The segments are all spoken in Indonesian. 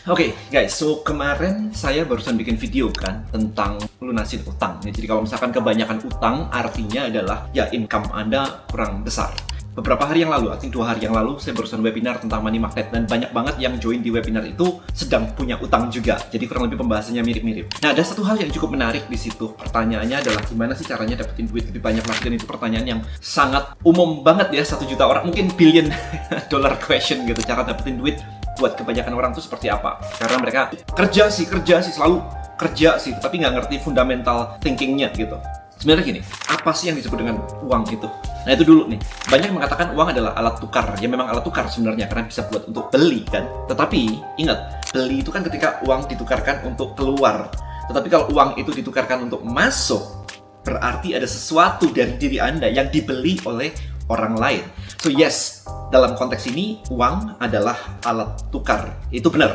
Oke, guys, so kemarin saya barusan bikin video kan tentang lunasin utang. Ya, jadi kalau misalkan kebanyakan utang artinya adalah ya income Anda kurang besar. Beberapa hari yang lalu, I think 2 hari yang lalu, saya barusan webinar tentang money magnet dan banyak banget yang join di webinar itu sedang punya utang juga. Jadi kurang lebih pembahasannya mirip-mirip. Nah, ada satu hal yang cukup menarik di situ. Pertanyaannya adalah gimana sih caranya dapetin duit lebih banyak lagi, dan itu pertanyaan yang sangat umum banget ya, 1 juta orang, mungkin billion dollar question gitu, cara dapetin duit buat kebanyakan orang itu seperti apa. Karena mereka kerja sih, selalu kerja sih, tapi nggak ngerti fundamental thinkingnya gitu. Sebenarnya gini, apa sih yang disebut dengan uang itu? Nah itu dulu nih, banyak yang mengatakan uang adalah alat tukar. Ya memang alat tukar sebenarnya, karena bisa buat untuk beli kan. Tetapi ingat, beli itu kan ketika uang ditukarkan untuk keluar. Tetapi kalau uang itu ditukarkan untuk masuk, berarti ada sesuatu dari diri Anda yang dibeli oleh orang lain. So yes, dalam konteks ini uang adalah alat tukar. Itu benar.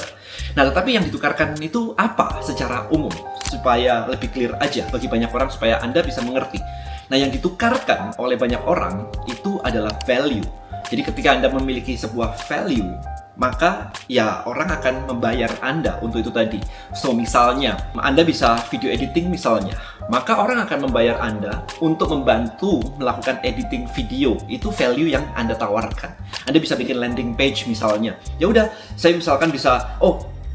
Nah, tetapi yang ditukarkan itu apa secara umum? Supaya lebih clear aja bagi banyak orang, supaya Anda bisa mengerti. Nah, yang ditukarkan oleh banyak orang itu adalah value. Jadi ketika Anda memiliki sebuah value, maka ya orang akan membayar Anda untuk itu tadi. So misalnya, Anda bisa video editing misalnya, maka orang akan membayar Anda untuk membantu melakukan editing video. Itu value yang Anda tawarkan. Anda bisa bikin landing page misalnya. Ya udah, saya misalkan bisa,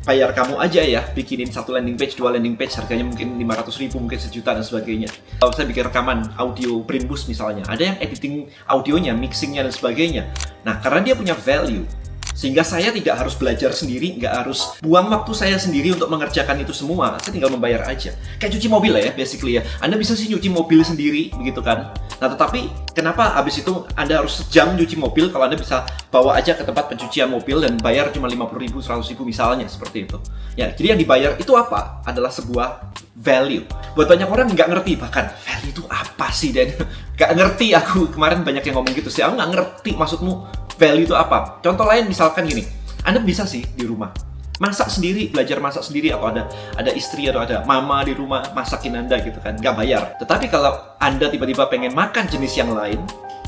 bayar kamu aja ya, bikinin 1 landing page, 2 landing page, harganya mungkin 500.000, mungkin 1 juta dan sebagainya. Kalau saya bikin rekaman audio Brainboost misalnya, ada yang editing audionya, mixingnya dan sebagainya. Nah, karena dia punya value, sehingga saya tidak harus belajar sendiri, nggak harus buang waktu saya sendiri untuk mengerjakan itu semua. Saya tinggal membayar aja. Kayak cuci mobil lah ya, basically ya. Anda bisa sih nyuci mobil sendiri, begitu kan? Nah, tetapi kenapa habis itu Anda harus sejam nyuci mobil kalau Anda bisa bawa aja ke tempat pencucian mobil dan bayar cuma 50.000, 100.000 misalnya, seperti itu. Ya, jadi yang dibayar itu apa? Adalah sebuah value. Buat banyak orang nggak ngerti, bahkan value itu apa sih, Dan? Nggak ngerti aku. Kemarin banyak yang ngomong gitu sih, aku nggak ngerti maksudmu value itu apa. Contoh lain misalkan gini, Anda bisa sih di rumah masak sendiri, belajar masak sendiri, atau ada istri atau ada mama di rumah masakin Anda gitu kan, nggak bayar. Tetapi kalau Anda tiba-tiba pengen makan jenis yang lain,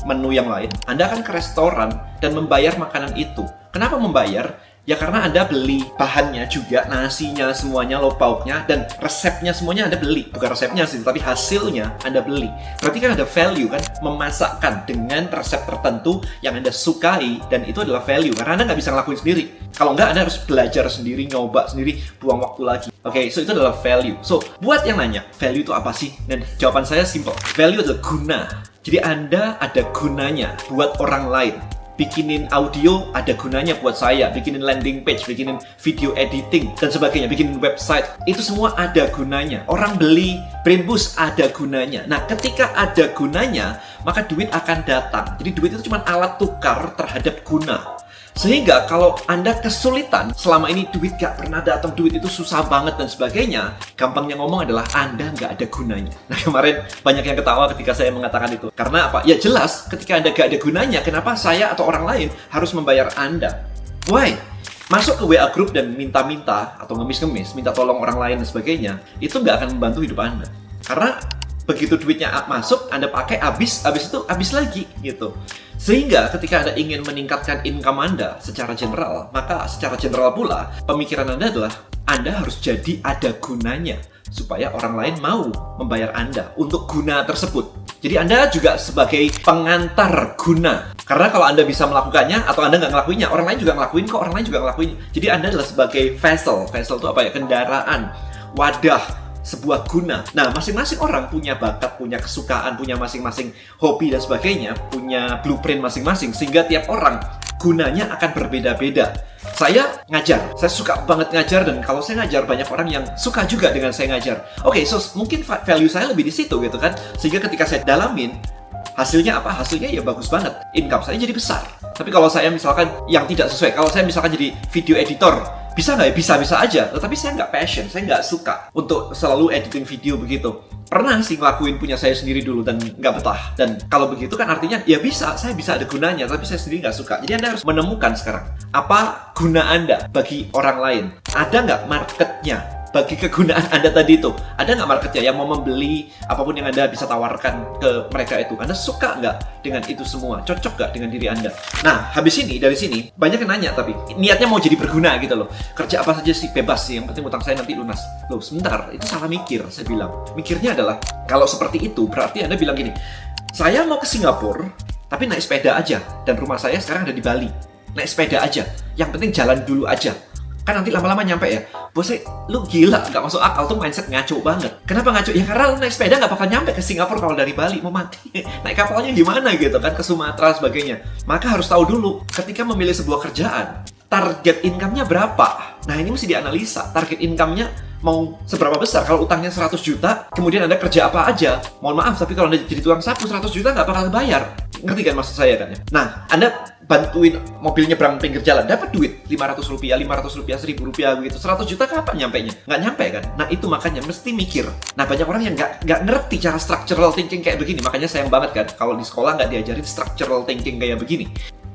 menu yang lain, Anda akan ke restoran dan membayar makanan itu. Kenapa membayar? Ya karena Anda beli bahannya juga, nasinya semuanya, lauk pauknya, dan resepnya semuanya Anda beli. Bukan resepnya sih, tapi hasilnya Anda beli. Berarti kan ada value kan, memasakkan dengan resep tertentu yang Anda sukai, dan itu adalah value. Karena Anda nggak bisa ngelakuin sendiri. Kalau nggak, Anda harus belajar sendiri, nyoba sendiri, buang waktu lagi. Oke, so itu adalah value. So, buat yang nanya, value itu apa sih? Dan jawaban saya simple. Value adalah guna. Jadi Anda ada gunanya buat orang lain. Bikinin audio ada gunanya buat saya, bikinin landing page, bikinin video editing dan sebagainya, bikinin website, itu semua ada gunanya. Orang beli Brainboost ada gunanya. Nah, ketika ada gunanya, maka duit akan datang. Jadi duit itu cuma alat tukar terhadap guna. Sehingga kalau Anda kesulitan, selama ini duit gak pernah datang, duit itu susah banget dan sebagainya, gampangnya ngomong adalah Anda gak ada gunanya. Nah, kemarin banyak yang ketawa ketika saya mengatakan itu. Karena apa? Ya jelas, ketika Anda gak ada gunanya, kenapa saya atau orang lain harus membayar Anda? Why? Masuk ke WA group dan minta-minta atau ngemis-ngemis, minta tolong orang lain dan sebagainya, itu gak akan membantu hidup Anda. Karena begitu duitnya masuk, Anda pakai, habis itu habis lagi gitu. Sehingga ketika Anda ingin meningkatkan income Anda secara general, maka secara general pula pemikiran Anda adalah Anda harus jadi ada gunanya supaya orang lain mau membayar Anda untuk guna tersebut. Jadi Anda juga sebagai pengantar guna. Karena kalau Anda bisa melakukannya atau Anda nggak ngelakuinnya, orang lain juga ngelakuin kok, orang lain juga ngelakuin. Jadi Anda adalah sebagai vessel. Vessel itu apa ya? Kendaraan, wadah, sebuah guna. Nah, masing-masing orang punya bakat, punya kesukaan, punya masing-masing hobi dan sebagainya, punya blueprint masing-masing, sehingga tiap orang gunanya akan berbeda-beda. Saya ngajar, saya suka banget ngajar, dan kalau saya ngajar banyak orang yang suka juga dengan saya ngajar. Oke, so mungkin value saya lebih di situ gitu kan, sehingga ketika saya dalamin, hasilnya apa? Hasilnya ya bagus banget, income saya jadi besar. Tapi kalau saya misalkan yang tidak sesuai, kalau saya misalkan jadi video editor, bisa nggak ya? Bisa aja. Tetapi saya nggak passion, saya nggak suka untuk selalu editing video begitu. Pernah sih ngelakuin punya saya sendiri dulu dan nggak betah. Dan kalau begitu kan artinya ya bisa, saya bisa ada gunanya, tapi saya sendiri nggak suka. Jadi Anda harus menemukan sekarang apa guna Anda bagi orang lain. Ada nggak marketnya bagi kegunaan Anda tadi itu. Ada nggak marketnya yang mau membeli apapun yang Anda bisa tawarkan ke mereka itu? Anda suka nggak dengan itu semua? Cocok nggak dengan diri Anda? Nah, habis ini, dari sini, banyak yang nanya tapi niatnya mau jadi berguna gitu loh. Kerja apa saja sih, bebas sih, yang penting utang saya nanti lunas. Loh, sebentar, itu salah mikir, saya bilang. Mikirnya adalah, kalau seperti itu, berarti Anda bilang gini, saya mau ke Singapura, tapi naik sepeda aja, dan rumah saya sekarang ada di Bali. Naik sepeda aja, yang penting jalan dulu aja. Kan nanti lama-lama nyampe ya. Bos, lu gila, nggak masuk akal tuh, mindset ngaco banget. Kenapa ngaco? Ya karena lu naik sepeda nggak bakal nyampe ke Singapura kalau dari Bali, mau mati. Naik kapalnya gimana gitu kan, ke Sumatera sebagainya. Maka harus tahu dulu, ketika memilih sebuah kerjaan, target income-nya berapa? Nah, ini mesti dianalisa. Target income-nya mau seberapa besar? Kalau utangnya 100 juta, kemudian Anda kerja apa aja? Mohon maaf, tapi kalau Anda jadi tukang sapu, 100 juta nggak bakal bayar. Ngerti kan maksud saya kan ya? Nah, Anda bantuin mobil nyebrang pinggir jalan, dapat duit 500 rupiah, 1000 rupiah begitu. 100 juta kapan nyampenya? Nggak nyampe kan? Nah, itu makanya mesti mikir. Nah, banyak orang yang nggak ngerti cara structural thinking kayak begini. Makanya sayang banget kan, kalau di sekolah nggak diajarin structural thinking kayak begini.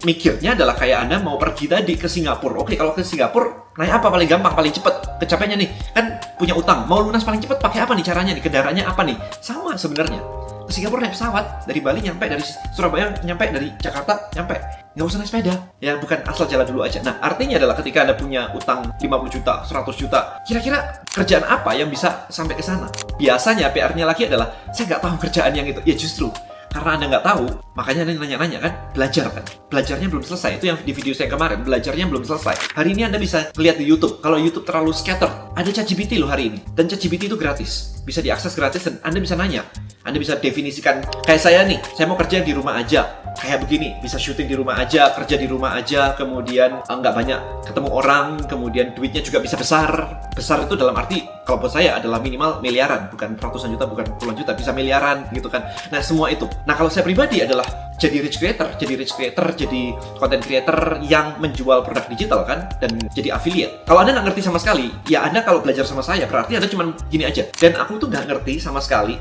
Mikirnya adalah kayak Anda mau pergi tadi ke Singapura. Oke, kalau ke Singapura, naik apa paling gampang, paling cepet? Kecapainya nih, kan punya utang. Mau lunas paling cepet pakai apa nih caranya nih? Kendaraannya apa nih? Sama sebenarnya. Ke Singapura naik pesawat, dari Bali nyampe, dari Surabaya nyampe, dari Jakarta nyampe. Nggak usah naik sepeda. Ya, bukan asal jalan dulu aja. Nah, artinya adalah ketika Anda punya utang 50 juta, 100 juta, kira-kira kerjaan apa yang bisa sampai ke sana? Biasanya PR-nya lagi adalah, saya nggak tahu kerjaan yang itu. Ya justru, karena Anda nggak tahu, makanya Anda nanya-nanya kan, belajar kan. Belajarnya belum selesai, itu yang di video saya kemarin, belajarnya belum selesai. Hari ini Anda bisa lihat di YouTube, kalau YouTube terlalu scatter, ada ChatGPT loh hari ini. Dan ChatGPT itu gratis, bisa diakses gratis dan Anda bisa nanya. Anda bisa definisikan, kayak saya nih, saya mau kerja di rumah aja. Kayak begini, bisa syuting di rumah aja, kerja di rumah aja, kemudian nggak banyak ketemu orang, kemudian duitnya juga bisa besar. Besar itu dalam arti, kalau buat saya adalah minimal miliaran, bukan ratusan juta, bukan puluhan juta, bisa miliaran gitu kan. Nah, semua itu. Nah, kalau saya pribadi adalah jadi rich creator, jadi content creator yang menjual produk digital kan, dan jadi affiliate. Kalau Anda nggak ngerti sama sekali, ya Anda kalau belajar sama saya, berarti Anda cuma gini aja. Dan aku tuh nggak ngerti sama sekali,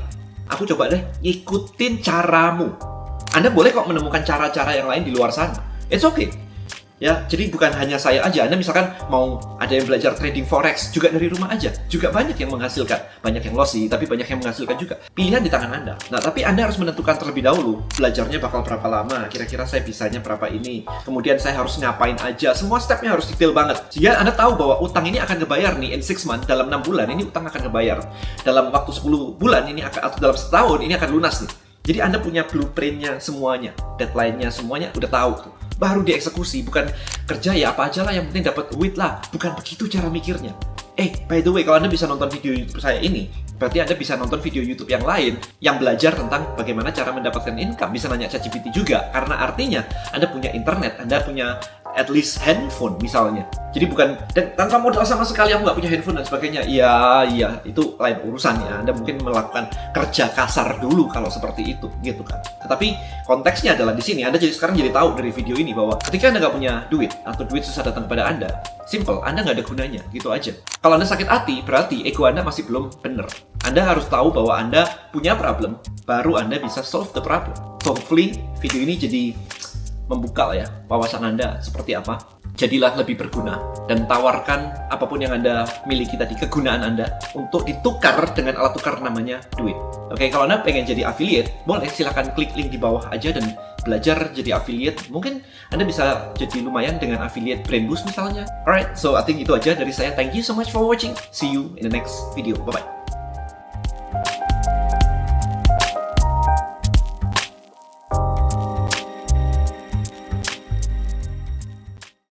aku coba deh ikutin caramu. Anda boleh kok menemukan cara-cara yang lain di luar sana. It's okay. Ya, jadi bukan hanya saya aja. Anda misalkan mau ada yang belajar trading forex juga dari rumah aja. Juga banyak yang menghasilkan. Banyak yang lossy, tapi banyak yang menghasilkan juga. Pilihan di tangan Anda. Nah, tapi Anda harus menentukan terlebih dahulu. Belajarnya bakal berapa lama? Kira-kira saya bisanya berapa ini? Kemudian saya harus ngapain aja? Semua stepnya harus detail banget. Sehingga Anda tahu bahwa utang ini akan kebayar nih in 6 months, dalam 6 bulan ini utang akan kebayar. Dalam waktu 10 bulan ini atau dalam setahun ini akan lunas nih. Jadi Anda punya blueprint-nya semuanya, deadline-nya semuanya udah tahu tuh. Baru dieksekusi, bukan kerja ya apa aja lah yang penting dapat duit lah. Bukan begitu cara mikirnya. By the way, kalau Anda bisa nonton video YouTube saya ini, berarti Anda bisa nonton video YouTube yang lain yang belajar tentang bagaimana cara mendapatkan income. Bisa nanya ChatGPT juga, karena artinya Anda punya internet, Anda punya at least handphone misalnya. Jadi bukan, dan tanpa modal sama sekali aku nggak punya handphone dan sebagainya. Iya, itu lain urusan ya. Anda mungkin melakukan kerja kasar dulu kalau seperti itu, gitu kan. Tetapi konteksnya adalah di sini. Anda sekarang jadi tahu dari video ini bahwa ketika Anda nggak punya duit atau duit susah datang pada Anda, simple, Anda nggak ada gunanya, gitu aja. Kalau Anda sakit hati, berarti ego Anda masih belum benar. Anda harus tahu bahwa Anda punya problem, baru Anda bisa solve the problem. Hopefully video ini jadi membuka ya wawasan Anda seperti apa. Jadilah lebih berguna dan tawarkan apapun yang Anda miliki tadi, kegunaan Anda, untuk ditukar dengan alat tukar namanya duit. Oke, kalau Anda pengen jadi affiliate, boleh silahkan klik link di bawah aja dan belajar jadi affiliate. Mungkin Anda bisa jadi lumayan dengan affiliate Brain Boost misalnya. Alright, so I think itu aja dari saya. Thank you so much for watching. See you in the next video. Bye-bye.